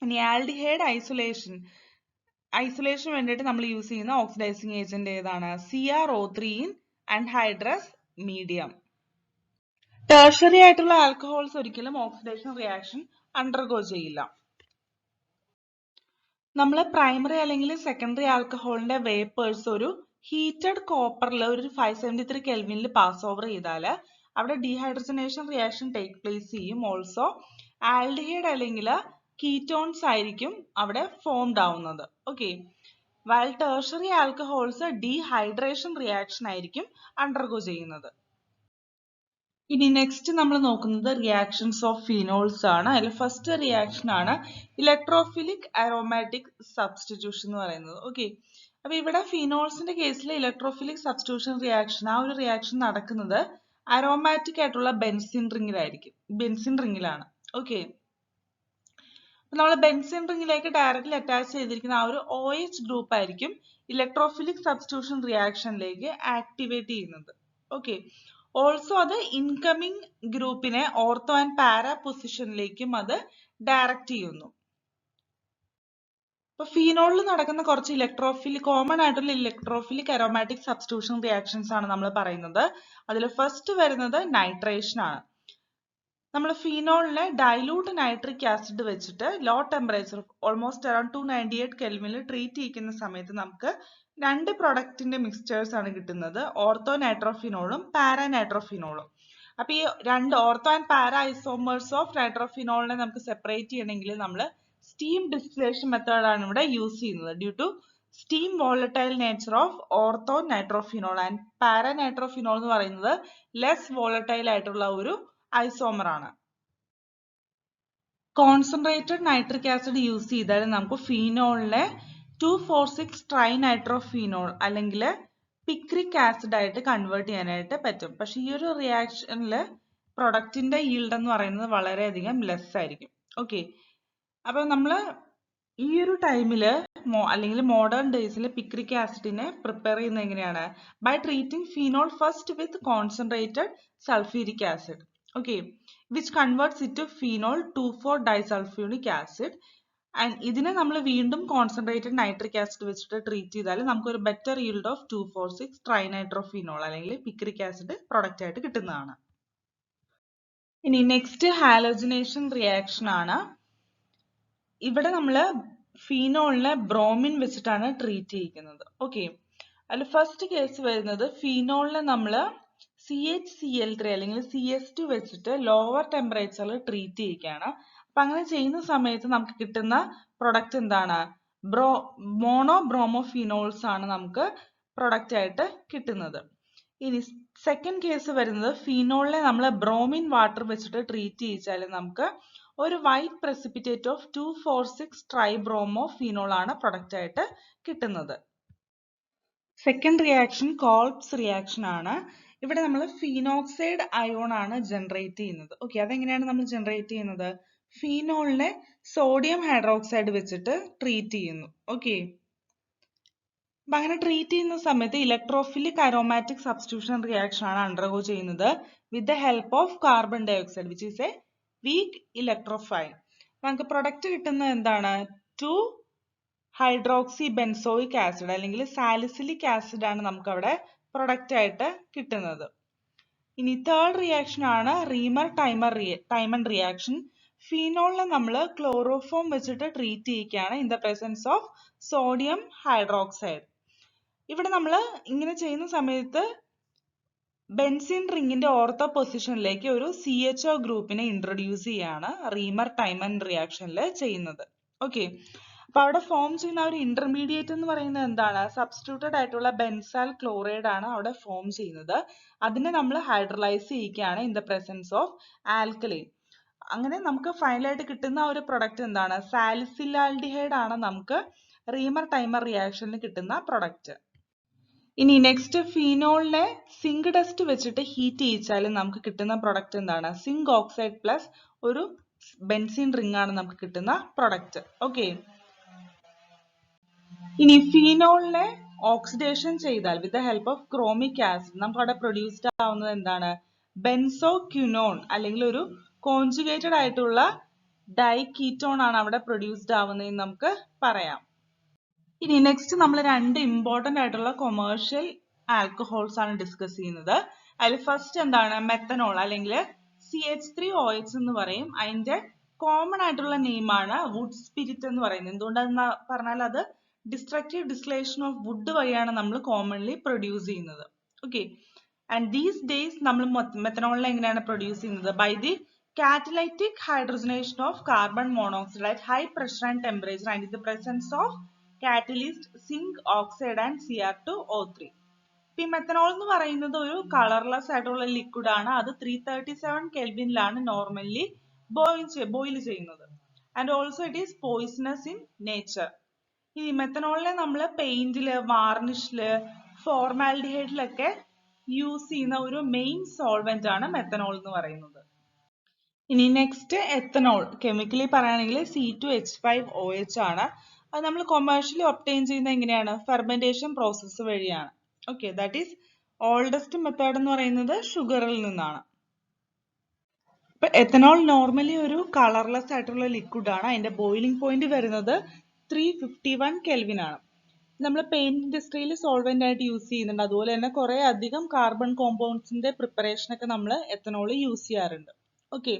ഇനി ആൽഡിഹൈഡ് ഐസൊലേഷൻ വേണ്ടിയിട്ട് നമ്മൾ യൂസ് ചെയ്യുന്ന ഓക്സിഡൈസിങ് ഏജന്റ് ഏതാണ്? CrO3 in anhydrous medium. Tertiary ആയിട്ടുള്ള ആൽക്കഹോൾസ് ഒരിക്കലും ഓക്സിഡേഷൻ റിയാക്ഷൻ അണ്ടർഗോ ചെയ്യില്ല. നമ്മൾ പ്രൈമറി അല്ലെങ്കിൽ സെക്കൻഡറി ആൽക്കഹോളിന്റെ വേപ്പേഴ്സ് ഒരു ഹീറ്റഡ് കോപ്പറിൽ ഒരു 573 കെൽവിനിൽ പാസ് ഓവർ ചെയ്താൽ അവിടെ ഡീഹൈഡ്രജനേഷൻ റിയാക്ഷൻ ടേക്ക് പ്ലേസ് ചെയ്യും. ഓൾസോ ആൽഡിഹൈഡ് അല്ലെങ്കിൽ കീറ്റോൺസ് ആയിരിക്കും അവിടെ ഫോംഡ് ആവുന്നത്. Okay, while tertiary alcohols dehydration reaction ആയിരിക്കും അണ്ടർഗോ ചെയ്യുന്നത്. ഇനി നെക്സ്റ്റ് നമ്മൾ നോക്കുന്നത് റിയാക്ഷൻസ് ഓഫ് ഫിനോൾസ് ആണ്. അതിൽ ഫസ്റ്റ് റിയാക്ഷൻ ആണ് ഇലക്ട്രോഫിലിക് അരോമാറ്റിക് സബ്സ്റ്റിറ്റ്യൂഷൻ എന്ന് പറയുന്നത്. ഓക്കെ, അപ്പൊ ഇവിടെ ഫിനോൾസിന്റെ കേസിൽ ഇലക്ട്രോഫിലിക് സബ്സ്റ്റിറ്റ്യൂഷൻ റിയാക്ഷൻ ആ ഒരു റിയാക്ഷൻ നടക്കുന്നത് അരോമാറ്റിക് ആയിട്ടുള്ള ബെൻസിൻ റിംഗിലാണ്. ഓക്കെ, നമ്മൾ ബെൻസിൻ റിംഗിലേക്ക് ഡയറക്റ്റ്ലി അറ്റാച്ച് ചെയ്തിരിക്കുന്ന ആ ഒരു OH ഗ്രൂപ്പ് ആയിരിക്കും ഇലക്ട്രോഫിലിക് സബ്സ്റ്റിറ്റ്യൂഷൻ റിയാക്ഷനിലേക്ക് ആക്ടിവേറ്റ് ചെയ്യുന്നത്. ഓക്കെ, ഓൾസോ അത് ഇൻകമിംഗ് ഗ്രൂപ്പിനെ ഓർത്തോ ആൻഡ് പാര പൊസിഷനിലേക്കും അത് ഡയറക്റ്റ് ചെയ്യുന്നു. ഇപ്പൊ ഫീനോളിൽ നടക്കുന്ന കുറച്ച് കോമൺ ആയിട്ടുള്ള ഇലക്ട്രോഫിലിക് അരോമാറ്റിക് സബ്സ്റ്റിറ്റ്യൂഷൻ റിയാക്ഷൻസ് ആണ് നമ്മൾ പറയുന്നത്. അതിൽ ഫസ്റ്റ് വരുന്നത് നൈട്രേഷൻ ആണ്. നമ്മൾ ഫീനോളിനെ ഡൈലൂട്ട് നൈട്രിക് ആസിഡ് വെച്ചിട്ട് ലോ ടെമ്പറേച്ചർ ഓൾമോസ്റ്റ് അറൌണ്ട് 298 കെൽവിനിൽ ട്രീറ്റ് ചെയ്യിക്കുന്ന സമയത്ത് നമുക്ക് രണ്ട് പ്രൊഡക്റ്റിന്റെ മിക്സ്ചേഴ്സ് ആണ് കിട്ടുന്നത്, ഓർത്തോ നൈട്രോഫിനോളും പാരാ നൈട്രോഫിനോളും. അപ്പൊ ഈ രണ്ട് ortho and para isomers of നൈട്രോഫിനോളിനെ നമുക്ക് സെപ്പറേറ്റ് ചെയ്യണമെങ്കിൽ നമ്മൾ സ്റ്റീം ഡിസ്റ്റിലേഷൻ മെത്തേഡ് ആണ് ഇവിടെ യൂസ് ചെയ്യുന്നത്. Due to steam volatile nature of ortho nitrophenol and para nitrophenol എന്ന് പറയുന്നത് ലെസ് വോളറ്റൈൽ ആയിട്ടുള്ള ഒരു ഐസോമർ ആണ്. കോൺസെൻട്രേറ്റഡ് നൈട്രിക് ആസിഡ് യൂസ് ചെയ്താൽ നമുക്ക് ഫീനോളിനെ 2,4,6 ട്രൈ നൈട്രോഫീനോൾ അല്ലെങ്കിൽ പിക്രിക് ആസിഡ് ആയിട്ട് കൺവേർട്ട് ചെയ്യാനായിട്ട് പറ്റും. പക്ഷെ ഈ ഒരു റിയാക്ഷനിൽ പ്രൊഡക്റ്റിന്റെ yield എന്ന് പറയുന്നത് വളരെയധികം ലെസ് ആയിരിക്കും. ഓക്കെ, അപ്പൊ നമ്മൾ ഈ ഒരു ടൈമില് അല്ലെങ്കിൽ മോഡേൺ ഡേയ്സിൽ പിക്രിക് ആസിഡിനെ പ്രിപ്പയർ ചെയ്യുന്നത് എങ്ങനെയാണ്? By treating phenol first with concentrated sulphuric acid, okay, which converts it to phenol 2,4-disulfuric acid. And ഇതിനെ നമ്മൾ വീണ്ടും കോൺസെൻട്രേറ്റഡ് നൈട്രിക് ആസിഡ് വെച്ചിട്ട് ട്രീറ്റ് ചെയ്താൽ നമുക്ക് ഒരു ബെറ്റർ yield ഓഫ് 2,4,6 ട്രൈനൈട്രോഫീനോൾ അല്ലെങ്കിൽ പിക്രിക് ആസിഡ് പ്രൊഡക്റ്റ് ആയിട്ട് കിട്ടുന്നതാണ്. ഇനി നെക്സ്റ്റ് ഹാലോജനേഷൻ റിയാക്ഷൻ ആണ്. ഇവിടെ നമ്മൾ ഫീനോളിനെ ബ്രോമിൻ വെച്ചിട്ടാണ് ട്രീറ്റ് ചെയ്യിക്കുന്നത്. ഓക്കെ, അതിൽ ഫസ്റ്റ് കേസ് വരുന്നത് ഫീനോളിനെ നമ്മൾ CHCl3 അല്ലെങ്കിൽ CS2 വെച്ചിട്ട് ലോവർ ടെമ്പറേച്ചറിൽ ട്രീറ്റ് ചെയ്യിക്കുകയാണ്. അപ്പൊ അങ്ങനെ ചെയ്യുന്ന സമയത്ത് നമുക്ക് കിട്ടുന്ന പ്രൊഡക്റ്റ് എന്താണ്? മോണോ ബ്രോമോഫിനോൾസ് ആണ് നമുക്ക് പ്രൊഡക്റ്റ് ആയിട്ട് കിട്ടുന്നത്. ഇനി സെക്കൻഡ് കേസ് വരുന്നത് ഫീനോളിനെ നമ്മൾ ബ്രോമിൻ വാട്ടർ വെച്ചിട്ട് ട്രീറ്റ് ചെയ്യിച്ചാൽ നമുക്ക് ഒരു വൈറ്റ് precipitate ഓഫ് 2,4,6 ട്രൈബ്രോമോഫിനോൾ ആണ് പ്രൊഡക്റ്റ് ആയിട്ട് കിട്ടുന്നത്. സെക്കൻഡ് റിയാക്ഷൻ കോൾപ്സ് റിയാക്ഷൻ ആണ്. ഇവിടെ നമ്മൾ ഫീനോക്സൈഡ് അയോൺ ആണ് ജനറേറ്റ് ചെയ്യുന്നത്. ഓക്കെ, അതെങ്ങനെയാണ് നമ്മൾ ജനറേറ്റ് ചെയ്യുന്നത്? ഫീനോളിനെ സോഡിയം ഹൈഡ്രോക്സൈഡ് വെച്ചിട്ട് ട്രീറ്റ് ചെയ്യുന്നു. ഓക്കെ, അപ്പൊ അങ്ങനെ ട്രീറ്റ് ചെയ്യുന്ന സമയത്ത് ഇലക്ട്രോഫിലിക് അരോമാറ്റിക് സബ്സ്റ്റിറ്റ്യൂഷൻ റിയാക്ഷൻ ആണ് അണ്ടർഗോ ചെയ്യുന്നത് with the help of carbon dioxide which is a weak electrophile. നമുക്ക് പ്രൊഡക്റ്റ് കിട്ടുന്നത് എന്താണ്? 2-ഹൈഡ്രോക്സി ബെൻസോയിക് ആസിഡ് അല്ലെങ്കിൽ സാലിസിലിക് ആസിഡ് ആണ് നമുക്ക് അവിടെ പ്രൊഡക്റ്റ് ആയിട്ട് കിട്ടുന്നത്. ഇനി തേർഡ് റിയാക്ഷൻ ആണ് റീമർ ടൈമൺ റിയാക്ഷൻ. ഫീനോളിനെ നമ്മൾ ക്ലോറോഫോം വെച്ചിട്ട് ട്രീറ്റ് ചെയ്യിക്കുകയാണ് in the presence of sodium hydroxide. ഇവിടെ നമ്മൾ ഇങ്ങനെ ചെയ്യുന്ന സമയത്ത് ബെൻസീൻ റിങ്ങിന്റെ ഓർത്തോ പൊസിഷനിലേക്ക് ഒരു CHO ഗ്രൂപ്പിനെ ഇൻട്രൊഡ്യൂസ് ചെയ്യാണ് റീമർ ടൈമൺ റിയാക്ഷനിൽ ചെയ്യുന്നത്. ഓക്കെ, അപ്പൊ അവിടെ ഫോം ചെയ്യുന്ന ഒരു ഇന്റർമീഡിയറ്റ് എന്ന് പറയുന്നത് എന്താണ്? സബ്സ്റ്റിറ്റ്യൂട്ടഡ് ആയിട്ടുള്ള ബെൻസാൽ ക്ലോറൈഡ് ആണ് അവിടെ ഫോം ചെയ്യുന്നത്. അതിനെ നമ്മൾ ഹൈഡ്രലൈസ് ചെയ്യിക്കുകയാണ് in the presence of alkaline. അങ്ങനെ നമുക്ക് ഫൈനലായിട്ട് കിട്ടുന്ന ഒരു പ്രൊഡക്റ്റ് എന്താണ്? സാലിസിലാൽഡിഹൈഡ് ആണ് നമുക്ക് റീമർ ടൈമർ റിയാക്ഷനിൽ കിട്ടുന്ന പ്രൊഡക്റ്റ്. ഇനി നെക്സ്റ്റ് ഫീനോളിനെ സിങ്ക് ഡസ്റ്റ് വെച്ചിട്ട് ഹീറ്റ് ചെയ്യിച്ചാൽ നമുക്ക് കിട്ടുന്ന പ്രൊഡക്റ്റ് എന്താണ്? സിങ്ക് ഓക്സൈഡ് പ്ലസ് ഒരു ബെൻസീൻ റിംഗ് ആണ് നമുക്ക് കിട്ടുന്ന പ്രൊഡക്റ്റ്. ഓക്കെ, ഇനി ഫീനോളിനെ ഓക്സിഡേഷൻ ചെയ്താൽ വിത്ത് the help of chromic acid നമുക്ക് അവിടെ പ്രൊഡ്യൂസ്ഡ് ആവുന്നത് എന്താണ്? ബെൻസോക്വിനോൺ അല്ലെങ്കിൽ ഒരു കോൺജുഗേറ്റഡ് ആയിട്ടുള്ള ഡൈകീറ്റോൺ ആണ് അവിടെ പ്രൊഡ്യൂസ്ഡ് ആവുന്നതെന്ന് നമുക്ക് പറയാം. ഇനി നെക്സ്റ്റ് നമ്മൾ രണ്ട് ഇമ്പോർട്ടന്റ് ആയിട്ടുള്ള കൊമേഴ്ഷ്യൽ ആൽക്കഹോൾസ് ആണ് ഡിസ്കസ് ചെയ്യുന്നത്. അതിൽ ഫസ്റ്റ് എന്താണ്? മെത്തനോൾ അല്ലെങ്കിൽ CH3OH എന്ന് പറയും. അതിന്റെ കോമൺ ആയിട്ടുള്ള നെയിം ആണ് വുഡ് സ്പിരിറ്റ് എന്ന് പറയുന്നത്. എന്തുകൊണ്ടാന്ന് പറഞ്ഞാൽ അത് ഡിസ്ട്രക്റ്റീവ് ഡിസ്റ്റിലേഷൻ ഓഫ് വുഡ് വഴിയാണ് നമ്മൾ കോമൺലി പ്രൊഡ്യൂസ് ചെയ്യുന്നത്. ഓക്കെ, ആൻഡ് ദീസ് ഡേയ്സ് നമ്മൾ മെത്തനോളിനെ എങ്ങനെയാണ് പ്രൊഡ്യൂസ് ചെയ്യുന്നത്? By the catalytic hydrogenation of carbon monoxide at high pressure and temperature and in the presence of catalyst zinc oxide and Cr2O3. ഈ methanol എന്ന് പറയുന്നത് ഒരു കളർലെസ് ആയിട്ടുള്ള ലിക്വിഡ് ആണ്. അത് 337 കെൽവിനിലാണ് നോർമലി ബോയിൽ ചെയ്യുന്നത്. And also it is poisonous in nature. ഈ മെത്തനോളിനെ നമ്മൾ പെയിന്റില്, വാർണിഷില്, ഫോർമാൽഡിഹൈഡിലൊക്കെ യൂസ് ചെയ്യുന്ന ഒരു മെയിൻ സോൾവെന്റ് ആണ് മെത്തനോൾ എന്ന് പറയുന്നത്. ഇനി നെക്സ്റ്റ് എത്തനോൾ. കെമിക്കലി പറയുകയാണെങ്കിൽ C2H5OH ആണ്. അത് നമ്മൾ കൊമേഴ്ഷ്യലി ഒബ്റ്റെയിൻ ചെയ്യുന്നത് എങ്ങനെയാണ്? ഫെർമെന്റേഷൻ പ്രോസസ്സ് വഴിയാണ്. Okay, that is oldest method എന്ന് പറയുന്നത് ഷുഗറിൽ നിന്നാണ്. ഇപ്പൊ എത്തനോൾ നോർമലി ഒരു കളർലെസ് ആയിട്ടുള്ള ലിക്വിഡ് ആണ്. അതിന്റെ ബോയിലിംഗ് പോയിന്റ് വരുന്നത് 351 കെൽവിൻ ആണ്. നമ്മൾ പെയിന്റ് ഇൻഡസ്ട്രിയിൽ സോൾവെന്റ് ആയിട്ട് യൂസ് ചെയ്യുന്നുണ്ട്. അതുപോലെ തന്നെ കുറെ അധികം കാർബൺ കോമ്പൗണ്ട്സിന്റെ പ്രിപ്പറേഷൻ ഒക്കെ നമ്മൾ എത്തനോൾ യൂസ് ചെയ്യാറുണ്ട്. ഓക്കെ,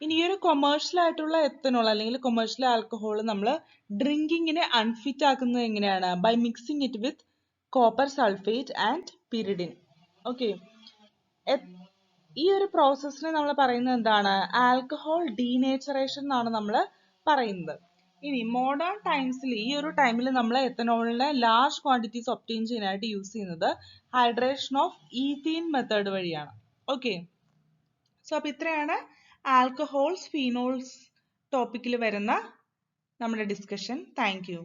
ഇനി ഈ ഒരു കൊമേഴ്ഷ്യൽ ആയിട്ടുള്ള എത്തനോൾ അല്ലെങ്കിൽ കൊമേഴ്ഷ്യൽ ആൽക്കഹോൾ നമ്മൾ ഡ്രിങ്കിങ്ങിനെ അൺഫിറ്റ് ആക്കുന്നത് എങ്ങനെയാണ്? By mixing it with copper sulphate and pyridine. Okay, ഈ ഒരു പ്രോസസ്സിനെ നമ്മൾ പറയുന്നത് എന്താണ്? ആൽക്കഹോൾ ഡീനേച്ചറേഷൻ എന്നാണ് നമ്മൾ പറയുന്നത്. ഇനി മോഡേൺ ടൈംസിൽ ഈ ഒരു ടൈമിൽ നമ്മൾ എത്തനോളിനെ ലാർജ് ക്വാണ്ടിറ്റീസ് ഒബ്റ്റെയിൻ ചെയ്യാനായിട്ട് യൂസ് ചെയ്യുന്നത് ഹൈഡ്രേഷൻ ഓഫ് ഈഥീൻ മെത്തേഡ് വഴിയാണ്. ഓക്കെ, സോ അപ്പൊ ഇത്രയാണ് ആൽക്കഹോൾസ് ഫീനോൾസ് ടോപ്പിക്കിൽ വരുന്ന നമ്മുടെ ഡിസ്കഷൻ. Thank you.